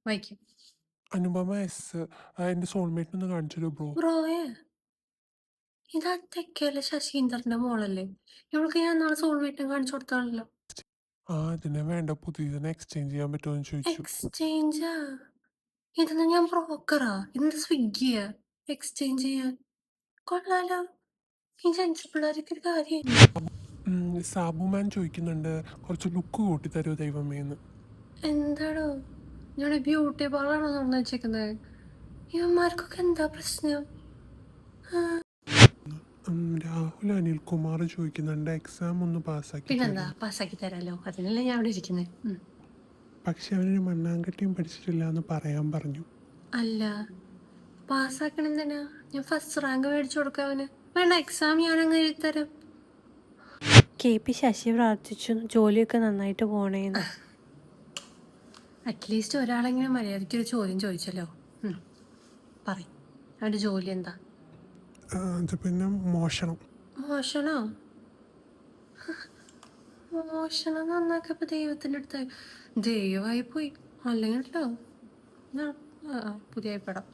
വായിക്കും. അനുപമ എസ് എൻ്റെ സോൾമേറ്റിനൊന്ന് കാണിച്ചു ബ്രോ. ബ്രോയെ ഇതാ തെക്കേലെ ശശീന്ദ്രന്റെ മോളല്ലേ? ഇവൾക്ക് ഞാൻ നാളെ സോൾമേറ്റിനെ കാണിച്ചു കൊടുത്താണല്ലോ. അതിനെ വേണ്ട, പുതിയതിനെ എക്സ്ചേഞ്ച് ചെയ്യാൻ പറ്റുമോ എന്ന് ചോദിച്ചു. എക്സ്ചേഞ്ചാ? ഇതെന്നാ ഞാൻ ബ്രോക്കറാ? ഇതെന്താ സ്വിഗ്ഗിയാ എക്സ്ചേഞ്ച് ചെയ്യാൻ? കൊള്ളാലോ. ഈ ജെൻസ് പിള്ളേരൊക്കെ ഒരു കാര്യം. സാബുമാൻ ചോദിക്കുന്നുണ്ട്, കുറച്ച് ലുക്ക് കൂട്ടി തരുമോ ദൈവമേന്ന്. എന്താടോ ഞങ്ങളുടെ ബ്യൂട്ടി പാർലറാണോ തുറന്നു വെച്ചേക്കുന്നത്? ഇവന്മാർക്കൊക്കെ എന്താ പ്രശ്നം? രാഹുൽ അനിൽകുമാർ ചോദിക്കുന്നുണ്ട്, എക്സാം ഒന്ന് പാസ്സാക്കി പിന്നെന്താ, പാസ്സാക്കി തരാലോ. അതിനല്ലേ ഞാൻ അവിടെ ഇരിക്കുന്നത്. പക്ഷെ അവനൊരു മണ്ണാങ്കട്ടിയും പഠിച്ചിട്ടില്ല എന്ന് പറയാൻ പറഞ്ഞു. അല്ല, പാസ്സാക്കണെന്തിനാ? ഞാൻ ഫസ്റ്റ് റാങ്ക് മേടിച്ചു കൊടുക്കാം അവന്. വേണ്ട, എക്സാം ഞാനങ്ങ് എഴുതിത്തരാം. KP ശശി പ്രാർത്ഥിച്ചു ജോലിയൊക്കെ നന്നായിട്ട് പോണേന്ന്. അറ്റ്ലീസ്റ്റ് ഒരാളെങ്കിലും മര്യാദയ്ക്കൊരു ചോദ്യം ചോദിച്ചല്ലോ. പറയും അവൻ്റെ ജോലി എന്താ? അത് പിന്നെ മോഷണം. മോഷണോ? മോഷണം നന്നാക്കപ്പോ ദൈവത്തിൻ്റെ അടുത്ത് ദൈവമായി പോയി. അല്ലെങ്കിൽ കേട്ടോ പുതിയ പടം.